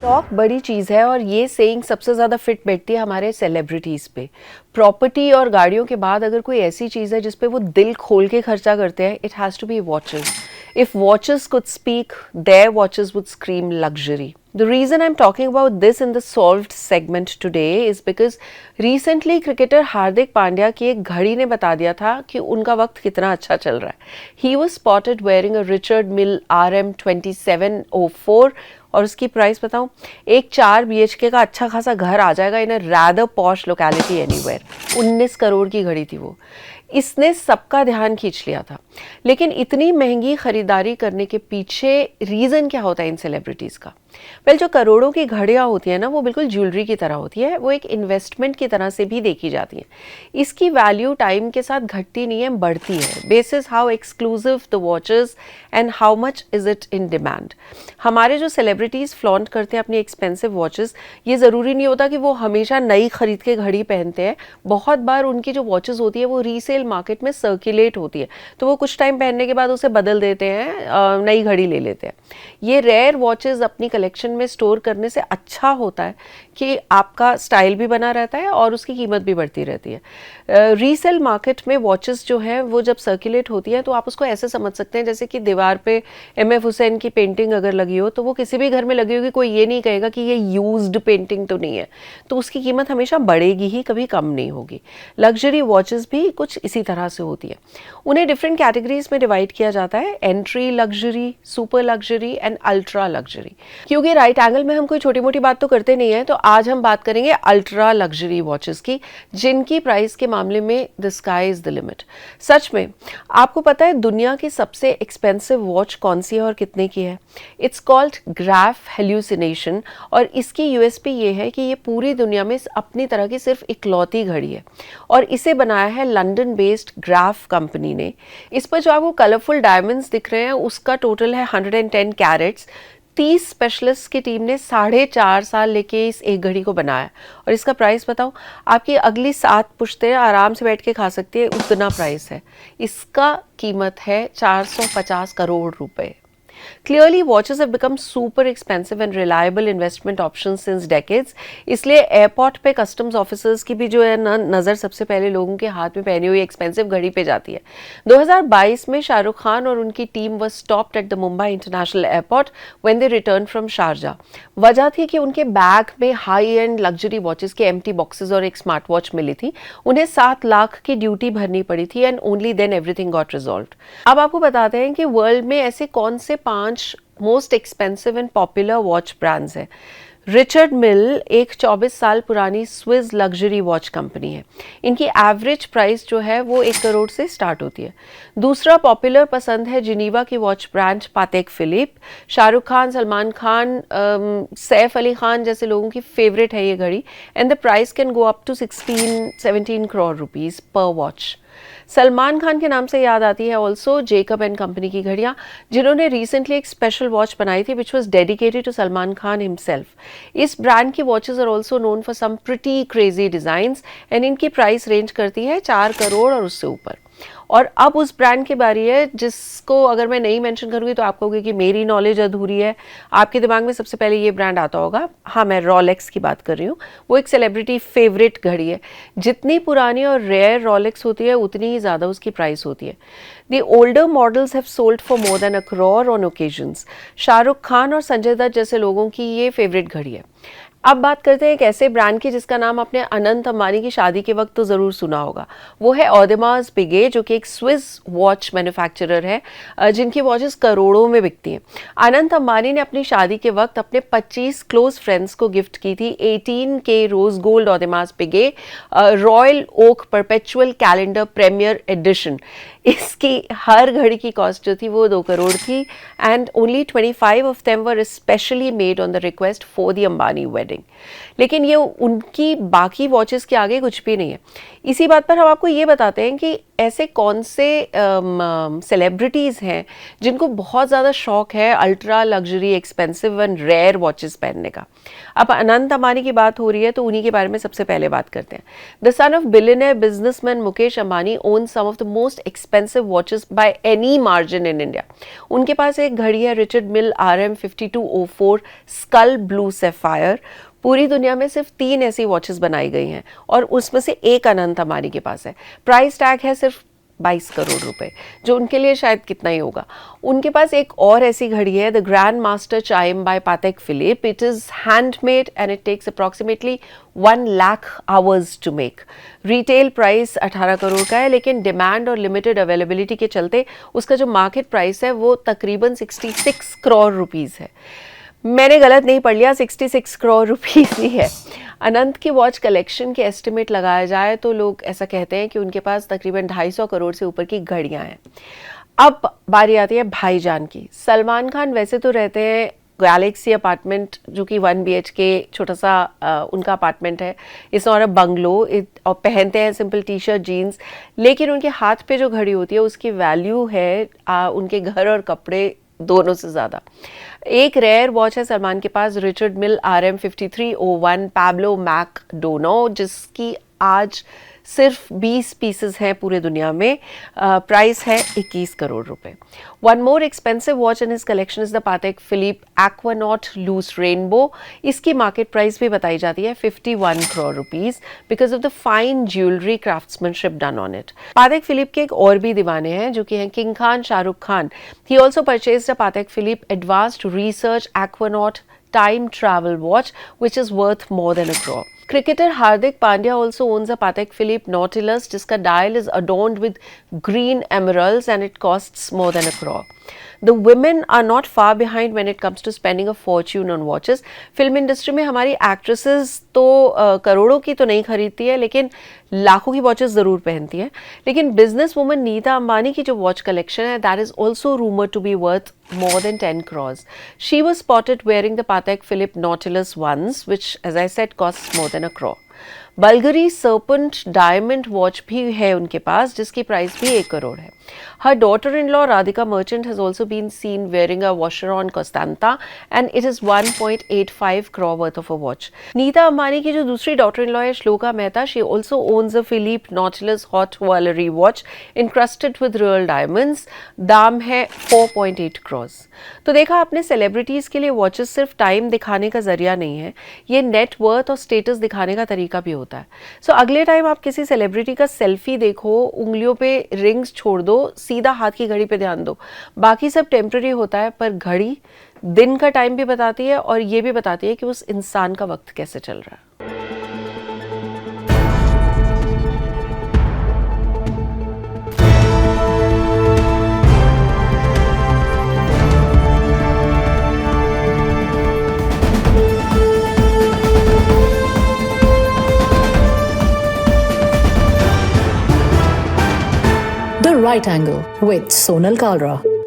शौक बड़ी चीज़ है और ये सेइंग सबसे ज़्यादा फिट बैठती है हमारे सेलिब्रिटीज़ पे। प्रॉपर्टी और गाड़ियों के बाद अगर कोई ऐसी चीज़ है जिस पे वो दिल खोल के खर्चा करते हैं, it has to be watches. If watches could speak, their watches would scream luxury. The reason I'm talking about this in the solved segment today is because recently cricketer Hardik Pandya की एक घड़ी ने बता दिया था कि उनका वक्त कितना अच्छा चल रहा है. He was spotted wearing a Richard Mille RM2704 और उसकी प्राइस बताऊं, एक 4 BHK का अच्छा खासा घर आ जाएगा in a rather posh locality anywhere. 19 crore की घड़ी थी वो. इसने सबका ध्यान खींच लिया था. लेकिन इतनी महंगी खरीदारी करने के पीछे रीज़न क्या होता है इन सेलिब्रिटीज़ का? वेल, जो करोड़ों की घड़ियाँ होती हैं ना, वो बिल्कुल ज्वेलरी की तरह होती है. वो एक इन्वेस्टमेंट की तरह से भी देखी जाती है. इसकी वैल्यू टाइम के साथ घटती नहीं है, बढ़ती है. Basis how exclusive the watches and how much is it in demand. हमारे जो सेलिब्रिटीज़ फ्लॉन्ट करते हैं अपनी एक्सपेंसिव वॉचेस, ये ज़रूरी नहीं होता कि वो हमेशा नई खरीद के घड़ी पहनते हैं. बहुत बार उनकी जो वॉचेस होती है वो रीसेल मार्केट में सर्कुलेट होती है, तो वो कुछ टाइम पहनने के बाद उसे बदल देते हैं, नई घड़ी ले लेते हैं. ये रेयर वॉचेस अपनी कलेक्शन में स्टोर करने से अच्छा होता है कि आपका स्टाइल भी बना रहता है और उसकी कीमत भी बढ़ती रहती है. रीसेल मार्केट में वॉचेस जो है वो जब सर्कुलेट होती है तो आप उसको ऐसे समझ सकते हैं जैसे कि दीवार पे MF हुसैन की पेंटिंग अगर लगी हो तो वो किसी भी घर में लगी होगी, कोई ये नहीं कहेगा कि ये यूज्ड पेंटिंग तो नहीं है, तो उसकी कीमत हमेशा बढ़ेगी ही, कभी कम नहीं होगी. लग्जरी वॉचेस भी कुछ इसी तरह से होती है. उन्हें डिफरेंट कैटेगरीज में डिवाइड किया जाता है: entry luxury, super luxury and ultra luxury. क्योंकि राइट एंगल में हम कोई छोटी मोटी बात तो करते नहीं है, तो आज हम बात करेंगे अल्ट्रा लग्जरी वॉचेस की, जिनकी प्राइस के मामले में the sky is the limit. सच में आपको पता है दुनिया की सबसे एक्सपेंसिव वॉच कौन सी है और कितने की है? इट्स कॉल्ड ग्राफ हेल्यूसिनेशन और इसकी यूएसपी ये है कि ये पूरी दुनिया में अपनी तरह की सिर्फ इकलौती घड़ी है और इसे बनाया है लंदन बेस्ड ग्राफ कंपनी ने. इस पर जो आपको कलरफुल डायमंड्स दिख रहे हैं उसका टोटल है 110 कैरेट्स. 30 स्पेशलिस्ट की टीम ने 4.5 साल लेके इस एक घड़ी को बनाया और इसका प्राइस बताओ, आपकी अगली 7 पुश्तें आराम से बैठ के खा सकती है, उतना प्राइस है. इसका कीमत है 450 करोड़ रुपए. Clearly, watches have become super expensive and reliable investment options since decades. इसलिए एयरपोर्ट पे कस्टम्स ऑफिसर्स की भी जो है ना नज़र सबसे पहले लोगों के हाथ में पहनी हुई एक्सपेंसिव घड़ी पे जाती है. 2022 में शाहरुख खान और उनकी team was stopped at the Mumbai International Airport when they returned from Sharjah. वजह थी कि उनके बैग में हाई एंड लग्जरी वॉचेस के एम्प्टी बॉक्सेस और एक स्मार्ट वॉच मिली थी. उन्हें 7 लाख की ड्यूटी भरनी पड़ी थी and only then everything got resolved. अब आपको बताते हैं कि वर्ल्ड में ऐसे कौन से 5 most expensive and popular watch brands हैं. रिचर्ड मिल एक 24 साल पुरानी स्विस लग्जरी वॉच कंपनी है. इनकी एवरेज प्राइस जो है वो 1 करोड़ से स्टार्ट होती है. दूसरा पॉपुलर पसंद है जिनीवा की watch brand Patek Philippe. Shahrukh Khan, Salman Khan, Saif Ali Khan जैसे लोगों की फेवरेट है ये घड़ी and the price can go up to 16-17 crore rupees पर वॉच. सलमान खान के नाम से याद आती है ऑल्सो जेकब एंड कंपनी की घड़ियाँ, जिन्होंने रिसेंटली एक स्पेशल वॉच बनाई थी which was dedicated to Salman Khan himself. इस ब्रांड की watches are also known for some pretty crazy designs and इनकी प्राइस रेंज करती है 4 करोड़ और उससे ऊपर. और अब उस ब्रांड की बारी है जिसको अगर मैं नहीं मेंशन करूँगी तो आप कहोगे कि मेरी नॉलेज अधूरी है. आपके दिमाग में सबसे पहले ये ब्रांड आता होगा. हाँ, मैं रोलेक्स की बात कर रही हूँ. वो एक सेलिब्रिटी फेवरेट घड़ी है. जितनी पुरानी और रेयर रोलेक्स होती है उतनी ही ज़्यादा उसकी प्राइस होती है. The older models have sold for more than 1 crore on occasions. Shahrukh Khan और संजय दत्त जैसे लोगों की ये फेवरेट घड़ी है. अब बात करते हैं एक ऐसे ब्रांड की जिसका नाम आपने अनंत अंबानी की शादी के वक्त तो ज़रूर सुना होगा. वो है ऑडेमास पिगे, जो कि एक स्विस वॉच मैन्युफैक्चरर है जिनकी वॉचेस करोड़ों में बिकती हैं. अनंत अंबानी ने अपनी शादी के वक्त अपने 25 क्लोज फ्रेंड्स को गिफ्ट की थी 18K rose gold Audemars Piguet Royal Oak perpetual calendar premier edition. इसकी हर घड़ी की कॉस्ट जो थी वो 2 करोड़ थी and only 25 of them were specially made on the request for the Ambani wedding. लेकिन ये उनकी बाकी वॉचेस के आगे कुछ भी नहीं है. इसी बात पर हम आपको ये बताते हैं कि ऐसे कौन से सेलिब्रिटीज़ हैं जिनको बहुत ज़्यादा शौक है ultra luxury expensive and rare watches पहनने का। अब अनंत अंबानी की बात हो रही है तो उन्हीं के बारे में सबसे पहले बात करते हैं। The son of billionaire businessman Mukesh Ambani own some of the most expensive watches by any margin in India. उनके पास एक घड़ी है Richard Mille RM5204 skull blue sapphire. पूरी दुनिया में सिर्फ 3 ऐसी वॉचेस बनाई गई हैं और उसमें से एक अनंत अंबानी के पास है। प्राइस टैग है सिर्फ 22 करोड़ रुपए, जो उनके लिए शायद कितना ही होगा। उनके पास एक और ऐसी घड़ी है the Grand Master Chime by Patek Philippe. It is handmade and it takes approximately 1 lakh hours to make. Retail price 18 crore का है, लेकिन डिमांड और लिमिटेड अवेलेबिलिटी के चलते उसका जो मार्केट प्राइस है वो तकरीबन 66 करोड़ रुपीज़ है। मैंने गलत नहीं पढ़ लिया, 66 करोड़ रुपीस ही है। अनंत की वॉच कलेक्शन के एस्टिमेट लगाया जाए तो लोग ऐसा कहते हैं कि उनके पास तकरीबन 250 करोड़ से ऊपर की घड़ियां हैं। अब बारी आती है भाईजान की। सलमान खान वैसे तो रहते हैं गैलेक्सी अपार्टमेंट, जो कि 1 BHK छोटा सा उनका अपार्टमेंट है। It's not a bungalow. और पहनते हैं सिंपल टी शर्ट जीन्स, लेकिन उनके हाथ पे जो घड़ी होती है उसकी वैल्यू है उनके घर और कपड़े दोनों से ज़्यादा। एक रेयर वॉच है सलमान के पास रिचर्ड मिल RM5301 पैब्लो मैकडोनो, जिसकी आज सिर्फ 20 पीसेस हैं पूरे दुनिया में। प्राइस है 21 करोड़ रुपए। One more expensive watch in his collection is the Patek Philippe Aquanaut Luce Rainbow. इसकी मार्केट प्राइस भी बताई जाती है 51 crore rupees because of the fine jewellery craftsmanship done on it. Patek Philippe के एक और भी दीवाने हैं जो कि हैं king Khan Shahrukh Khan. He also purchased a Patek Philippe advanced research Aquanaut time travel watch which is worth more than a crore. Cricketer Hardik Pandya also owns a Patek Philippe Nautilus जिसका dial is adorned with green emeralds and it costs more than a crore. The women are not far behind when it comes to spending a fortune on watches. Film industry में हमारी actresses तो करोड़ों की तो नहीं खरीदती है, लेकिन लाखों की वॉचेस ज़रूर पहनती हैं। लेकिन बिजनेस वुमन नीता अंबानी की जो वॉच कलेक्शन है that is also rumoured to be worth more than 10 crores. She was spotted wearing the Patek Philippe Nautilus once, which, as I said, costs more than a crore. Bulgari Serpenti diamond watch भी है उनके पास, जिसकी price भी 1 करोड़ है। Her daughter in law Radhika Merchant has also been seen wearing a Vacheron Constantin and it is 1.85 crore worth of a watch. Nita Ambani की जो दूसरी daughter in law है Shloka Mehta, she also owns a Philippe Nautilus haute joaillerie watch encrusted with real diamonds. दाम है 4.8 करोड़। तो देखा आपने, celebrities के लिए वॉचेस सिर्फ टाइम दिखाने का जरिया नहीं है, ये नेट वर्थ और स्टेटस दिखाने का तरीका भी होता है। सो अगले टाइम आप किसी सेलिब्रिटी का सेल्फी देखो, उंगलियों पे रिंग्स छोड़ दो, सीधा हाथ की घड़ी पे ध्यान दो। बाकी सब टेम्पररी होता है, पर घड़ी दिन का टाइम भी बताती है और ये भी बताती है कि उस इंसान का वक्त कैसे चल रहा है। The Right Angle with Sonal Kalra.